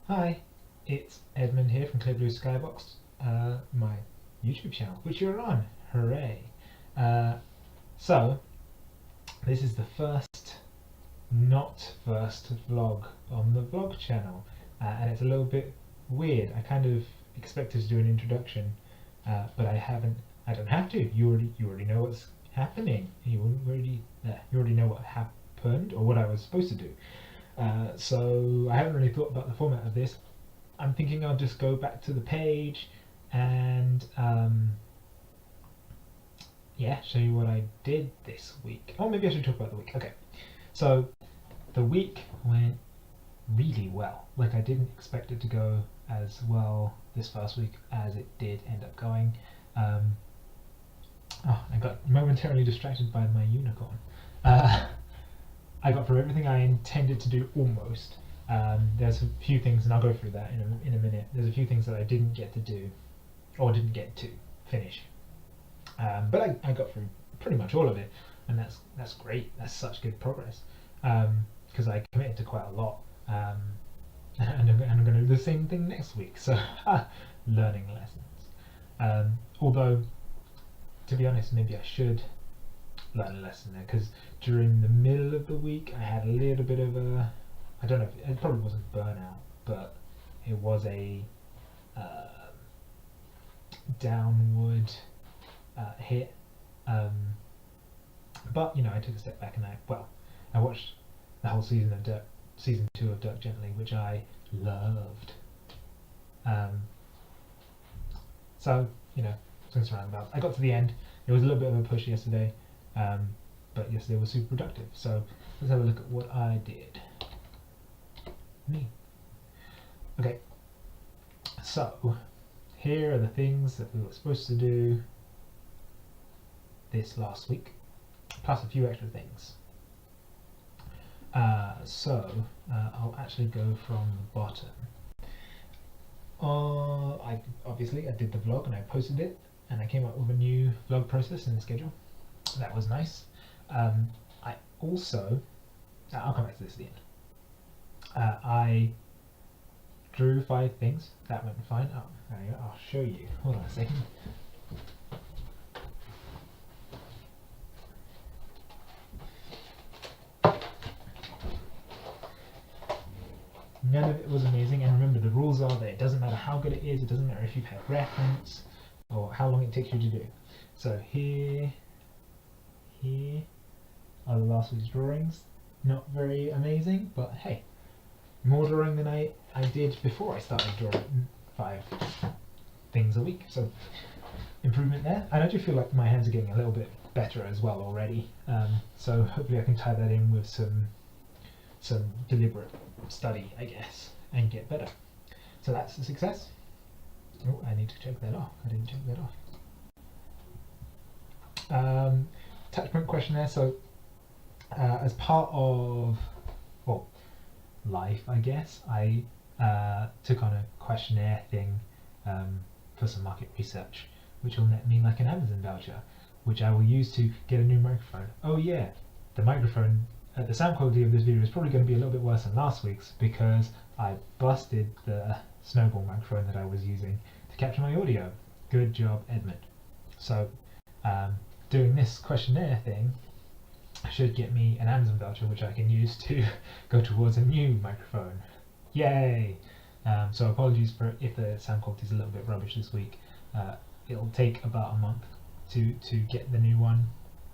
Hi, it's Edmund here from Clear Blue Skybox, my YouTube channel, which you're on. Hooray! Uh, so, this is the not first vlog on the vlog channel, and it's a little bit weird. I kind of expected to do an introduction, but I haven't. I don't have to. You already know what's happening. You already know what happened or what I was supposed to do. So I haven't really thought about the format of this. I'm thinking I'll just go back to the page and yeah, show you what I did this week. Oh, maybe I should talk about the week. Okay, so the week went really well. Like, I didn't expect it to go as well this first week as it did end up going. I got momentarily distracted by my unicorn. I got through everything I intended to do almost. There's a few things, and I'll go through that in a minute. There's a few things that I didn't get to do, or didn't get to finish. But I got through pretty much all of it, and that's great. That's such good progress, because I committed to quite a lot, and I'm going to do the same thing next week. So learning lessons. Although, to be honest, maybe I should learn a lesson there, because during the middle of the week I had a little bit of a, I don't know, it probably wasn't burnout, but it was a downward hit. But I took a step back and I watched the whole season 2 of Dirk Gently, which I loved. So swings around about. I got to the end. It was a little bit of a push yesterday, but yesterday was super productive. So let's have a look at what I did. Me. Okay. So here are the things that we were supposed to do this last week, plus a few extra things. I'll actually go from the bottom. I did the vlog and I posted it, and I came up with a new vlog process and schedule. That was nice. I also, I'll come back to this at the end. I drew 5 things. That went fine. Oh, there you go. I'll show you. Hold on a second. None of it was amazing, and remember, the rules are that it doesn't matter how good it is, it doesn't matter if you've had reference or how long it takes you to do. So here are the last week's drawings. Not very amazing, but hey, more drawing than I did before I started drawing 5 things a week. So improvement there. And I do feel like my hands are getting a little bit better as well already. So hopefully I can tie that in with some deliberate study, I guess, and get better. So that's a success. Oh, I need to check that off. I didn't check that off. Attachment questionnaire. So as part of life, I guess, I took on a questionnaire thing for some market research, which will net me like an Amazon voucher, which I will use to get a new microphone. Oh yeah, the microphone. The sound quality of this video is probably going to be a little bit worse than last week's, because I busted the snowball microphone that I was using to capture my audio. Good job, Edmund. So doing this questionnaire thing should get me an Amazon voucher, which I can use to go towards a new microphone. Yay! So apologies for if the sound quality is a little bit rubbish this week. It'll take about a month to get the new one,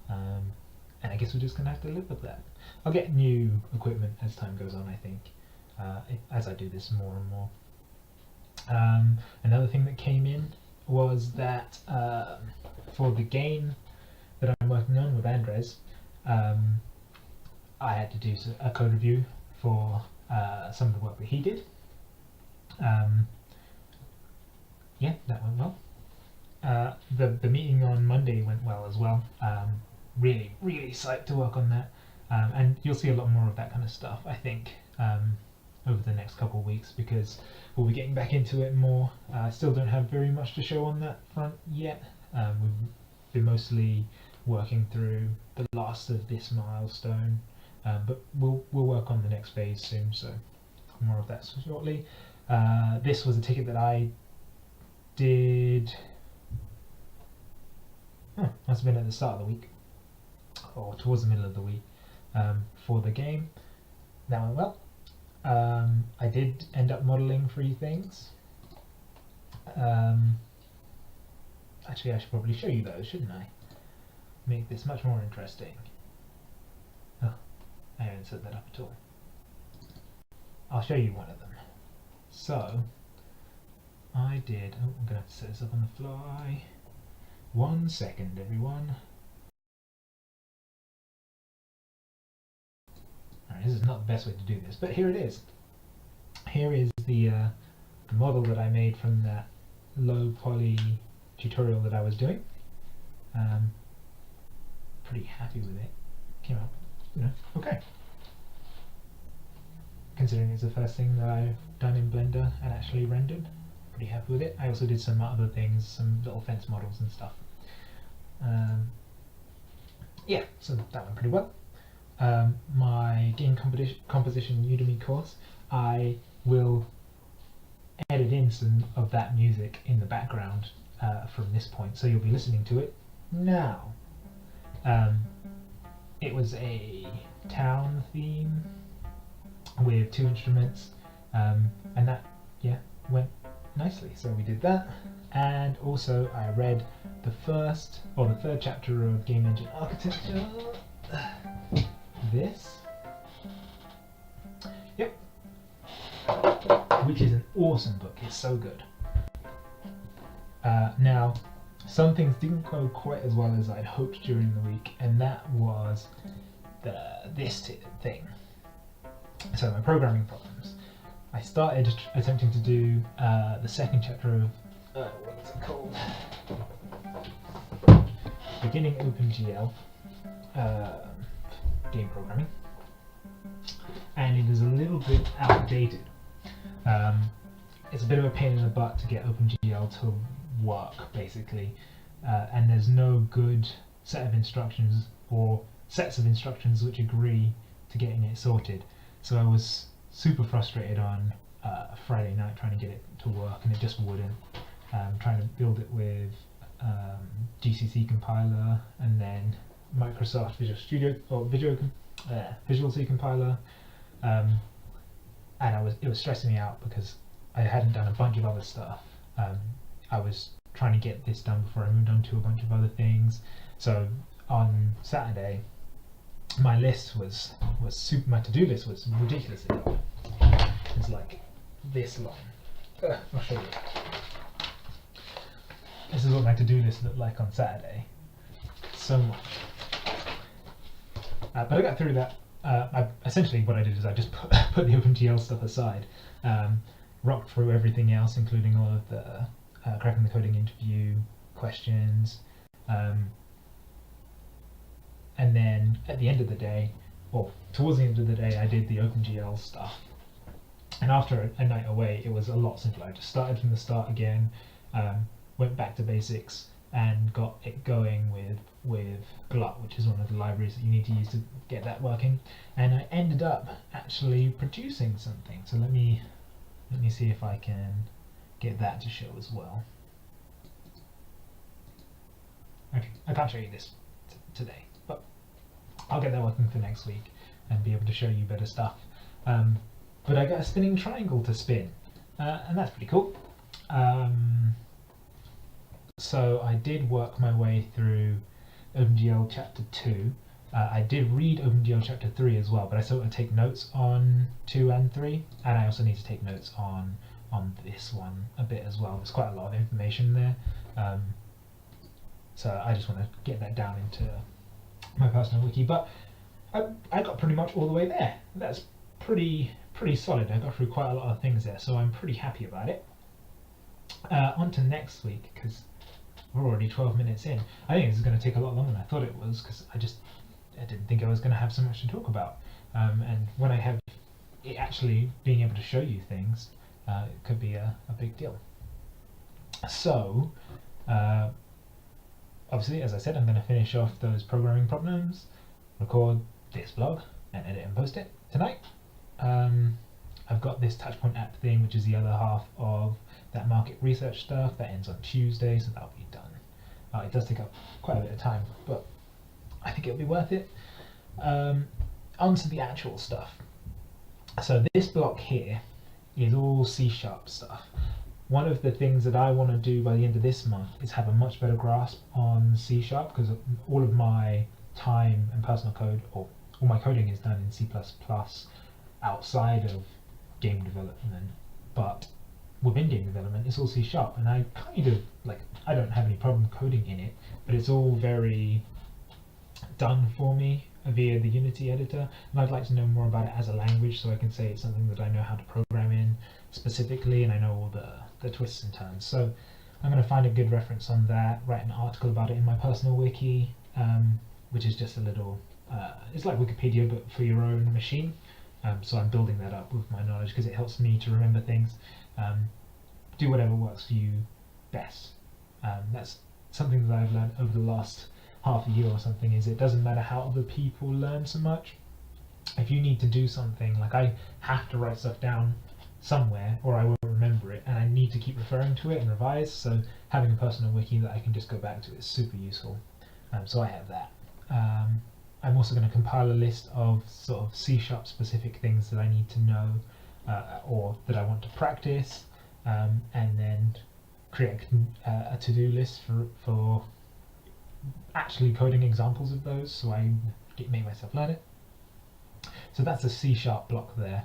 and I guess we're just going to have to live with that. I'll get new equipment as time goes on, I think, as I do this more and more. Another thing that came in was that for the game that I'm working on with Andres, I had to do a code review for some of the work that he did. Yeah, that went well. The meeting on Monday went well as well. Really psyched to work on that, and you'll see a lot more of that kind of stuff, I think, over the next couple of weeks, because we'll be getting back into it more. I still don't have very much to show on that front yet. We've been mostly working through the last of this milestone, but we'll work on the next phase soon, so more of that shortly. This was a ticket that I did, must have been at the start of the week, or towards the middle of the week, for the game. That went well. I did end up modelling 3 things. Actually, I should probably show you those, shouldn't I? Make this much more interesting. Oh, I haven't set that up at all. I'll show you one of them. So, I did, I'm going to have to set this up on the fly. 1 second, everyone. Alright, this is not the best way to do this, but here it is. Here is the model that I made from that low poly tutorial that I was doing. Pretty happy with it. Came out, okay. Considering it's the first thing that I've done in Blender and actually rendered, pretty happy with it. I also did some other things, some little fence models and stuff. Yeah, so that went pretty well. My game composition Udemy course, I will edit in some of that music in the background from this point, so you'll be listening to it now. It was a town theme with 2 instruments, and that, yeah, went nicely, so we did that. And also I read the third chapter of Game Engine Architecture. This, yep, which is an awesome book. It's so good. Now, some things didn't go quite as well as I'd hoped during the week, and that was this thing. So my programming problems. I started attempting to do the second chapter of what is it called? Beginning OpenGL game programming, and it is a little bit outdated. It's a bit of a pain in the butt to get OpenGL to work, basically, and there's no good set of instructions or sets of instructions which agree to getting it sorted. So I was super frustrated on Friday night trying to get it to work, and it just wouldn't. Trying to build it with GCC compiler and then Microsoft Visual Studio or Visual C compiler, and it was stressing me out because I hadn't done a bunch of other stuff. I was trying to get this done before I moved on to a bunch of other things. So on Saturday, my list was super. My to-do list was ridiculously long. It's like this long. I'll show you. This is what my to-do list looked like on Saturday. So much. But I got through that. Essentially what I did is I just put the OpenGL stuff aside, rocked through everything else, including all of the cracking the coding interview questions, and then at the end of the day, or towards the end of the day, I did the OpenGL stuff. And after a night away, it was a lot simpler. I just started from the start again, went back to basics, and got it going with Glut, which is one of the libraries that you need to use to get that working. And I ended up actually producing something. So let me see if I can get that to show as well. Okay, I can't show you this today, but I'll get that working for next week and be able to show you better stuff. But I got a spinning triangle to spin, and that's pretty cool. So I did work my way through OpenGL Chapter 2. I did read OpenGL Chapter 3 as well, but I sort of take notes on 2 and 3, and I also need to take notes on this one a bit as well. There's quite a lot of information there, so I just want to get that down into my personal wiki. But I got pretty much all the way there. That's pretty solid. I got through quite a lot of things there, so I'm pretty happy about it. On to next week, because we're already 12 minutes in. I think this is going to take a lot longer than I thought it was, because I didn't think I was going to have so much to talk about. And when I have it actually being able to show you things, it could be a big deal. So, obviously, as I said, I'm going to finish off those programming problems, record this vlog, and edit and post it tonight. I've got this Touchpoint app thing, which is the other half of that market research stuff. That ends on Tuesday, so that'll be done. It does take up quite a bit of time, but I think it'll be worth it. Onto the actual stuff. So this block here is all C# stuff. One of the things that I want to do by the end of this month is have a much better grasp on C# because all of my time and personal code, or all my coding, is done in C++ outside of game development, but within game development it's all C#, and I kind of I don't have any problem coding in it, but it's all very done for me via the Unity editor, and I'd like to know more about it as a language so I can say it's something that I know how to program in specifically, and I know all the twists and turns. So I'm going to find a good reference on that, write an article about it in my personal wiki, which is just a little, it's like Wikipedia but for your own machine. So I'm building that up with my knowledge because it helps me to remember things. Do whatever works for you best. That's something that I've learned over the last half a year or something, is it doesn't matter how other people learn so much. If you need to do something, like I have to write stuff down somewhere or I won't remember it, and I need to keep referring to it and revise, so having a personal wiki that I can just go back to is super useful. So I have that. I'm also going to compile a list of sort of C# specific things that I need to know or that I want to practice, and then create a to-do list for actually coding examples of those, so I make myself learn it. So that's a C# block there.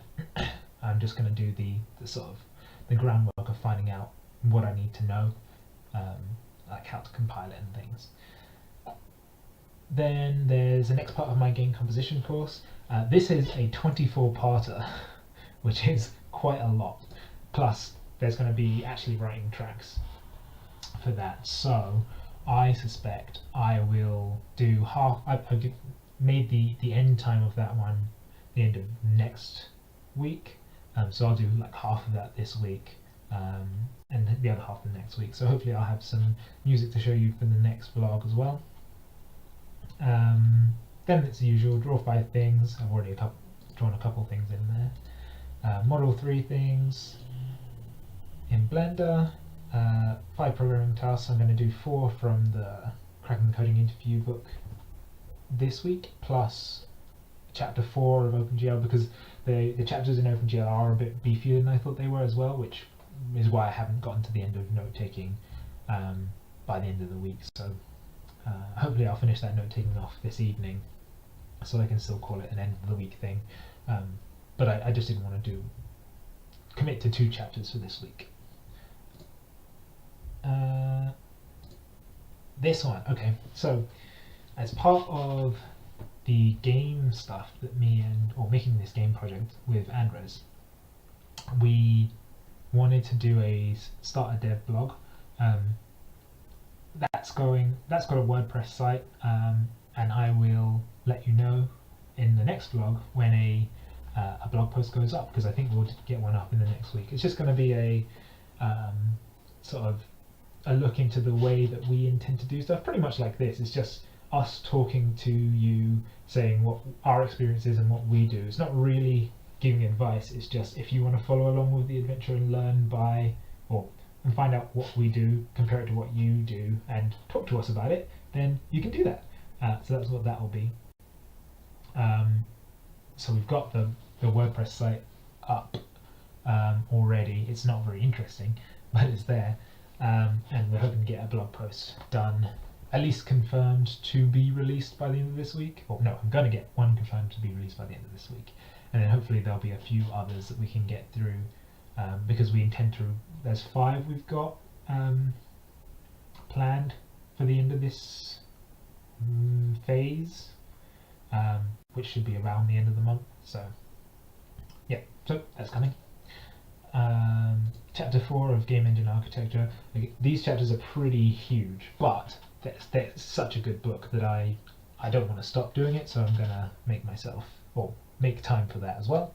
I'm just going to do the sort of the groundwork of finding out what I need to know, like how to compile it and things. Then there's the next part of my game composition course. This is a 24-parter, which is quite a lot. Plus, there's going to be actually writing tracks for that. So I suspect I will do half. I've made the end time of that one the end of next week. So I'll do like half of that this week, and the other half the next week. So hopefully I'll have some music to show you for the next vlog as well. Then it's the usual, draw 5 things. I've already drawn a couple things in there. Model 3 things in Blender. 5 programming tasks. I'm going to do 4 from the Cracking the Coding interview book this week, plus chapter 4 of OpenGL, because the chapters in OpenGL are a bit beefier than I thought they were as well, which is why I haven't gotten to the end of note-taking by the end of the week. So hopefully I'll finish that note-taking off this evening, so I can still call it an end of the week thing. But I just didn't want to commit to 2 chapters for this week. This one, okay, so as part of the game stuff that making this game project with Andres, we wanted to do start a dev blog. That's got a WordPress site, and I will let you know in the next vlog when a blog post goes up, because I think we'll get one up in the next week. It's just going to be a sort of a look into the way that we intend to do stuff, pretty much like this. It's just us talking to you, saying what our experience is and what we do. It's not really giving advice, it's just if you want to follow along with the adventure and learn and find out what we do, compare it to what you do, and talk to us about it, then you can do that. So that's what that will be. So we've got the WordPress site up already. It's not very interesting, but it's there. And we're hoping to get a blog post done, at least confirmed to be released by the end of this week. Well, no, I'm going to get one confirmed to be released by the end of this week, and then hopefully there'll be a few others that we can get through, because we intend to. There's 5 we've got planned for the end of this phase, which should be around the end of the month. So yeah, so that's coming. Chapter 4 of Game Engine Architecture. These chapters are pretty huge, but that's such a good book that I don't want to stop doing it, so I'm going to make time for that as well.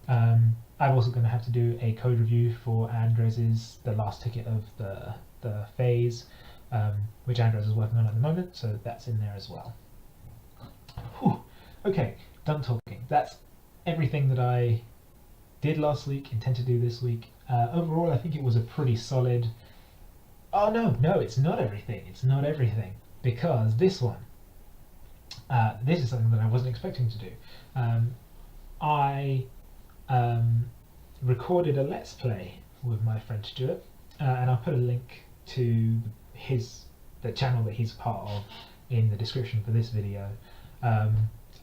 I'm also going to have to do a code review for Andres's, the last ticket of the phase, which Andres is working on at the moment, so that's in there as well. Whew. Okay, done talking. That's everything that I did last week, intend to do this week. Overall, I think it was a pretty solid. Oh no, it's not everything. It's not everything, because this one, this is something that I wasn't expecting to do. I recorded a Let's Play with my friend Stuart, and I'll put a link to the channel that he's part of in the description for this video,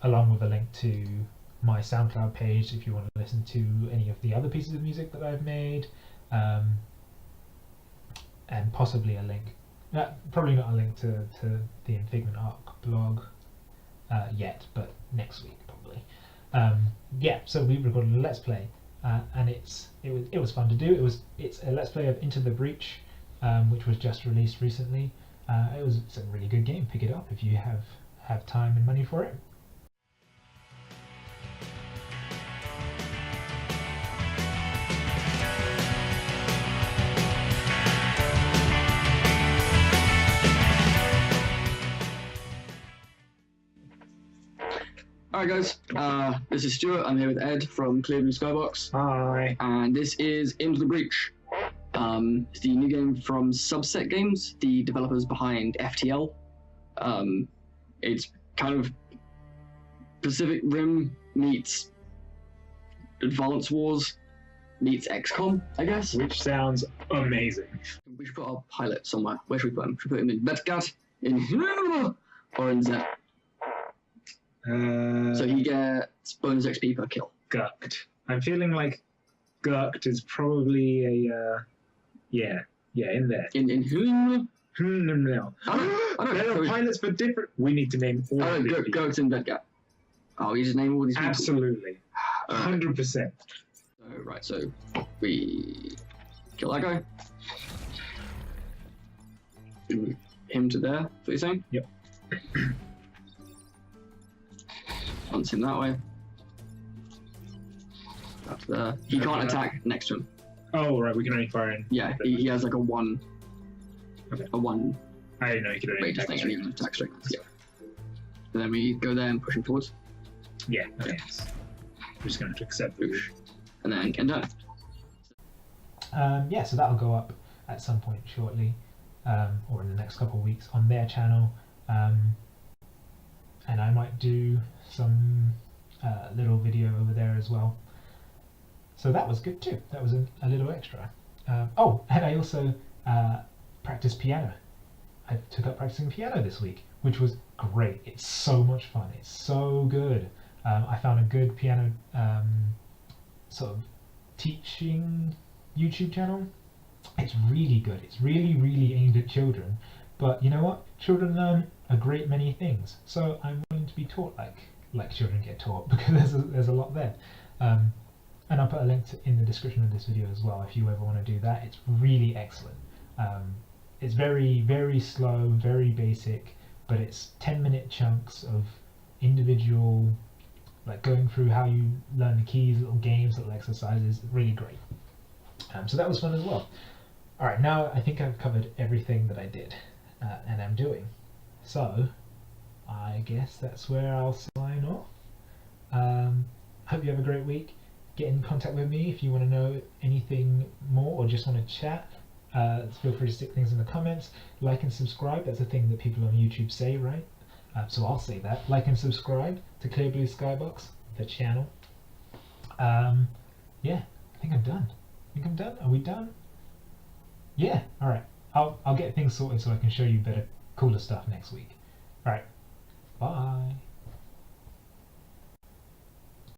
along with a link to my Soundcloud page if you want to listen to any of the other pieces of music that I've made, and possibly a link, probably not a link to the Infigment Arc blog yet, but next week probably. Yeah, so we recorded a Let's Play, and it was fun to do. It's a Let's Play of Into the Breach, which was just released recently. It's a really good game. Pick it up if you have time and money for it. Alright guys, this is Stuart. I'm here with Ed from Clear Blue Skybox. Hi. And this is Into the Breach. It's the new game from Subset Games, the developers behind FTL. It's kind of Pacific Rim meets Advance Wars meets XCOM, I guess. Which sounds amazing. We should put our pilot somewhere. Where should we put him? Should we put him in Betgat? In or in Zep? So he gets bonus XP per kill. Gurked. I'm feeling like Gurked is probably a yeah, in there. In who? No. I don't There know. are pilots for different. We need to name all of these people. Gurk's in Betgat. Oh, you just name all these people? Absolutely. 100%. Right, so we kill that guy. Him to there, that's what you're saying? Yep. Punch him that way. That's there. He can't attack next to him. Oh, right, we can only fire in. Yeah, he has like a one. Okay. A one I didn't know you could only radius attack thing and he has an attack strength. Yeah. And then we go there and push him towards. Yeah, okay. We're just going to accept the And then end up. Yeah, so that'll go up at some point shortly, or in the next couple of weeks on their channel, and I might do some little video over there as well. So that was good too. That was a little extra. Oh, and I also practiced piano. I took up practicing piano this week, which was great. It's so much fun. It's so good. I found a good piano sort of teaching YouTube channel. It's really good. It's really aimed at children. But you know what? Children learn a great many things. So I'm willing to be taught like children get taught, because there's a lot there. And I'll put a link in the description of this video as well if you ever want to do that. It's really excellent. It's very slow, very basic, but it's 10-minute chunks of individual, like going through how you learn the keys, little games, little exercises. Really great. So that was fun as well. Alright, now I think I've covered everything that I did and I'm doing. So I guess that's where I'll sign off. Hope you have a great week. Get in contact with me if you want to know anything more or just want to chat. Feel free to stick things in the comments. Like and subscribe. That's a thing that people on YouTube say, right? So I'll say that. Like and subscribe to Clear Blue Skybox, the channel. Yeah, I think I'm done. Are we done? Yeah, alright. I'll get things sorted so I can show you better, cooler stuff next week. Alright, bye.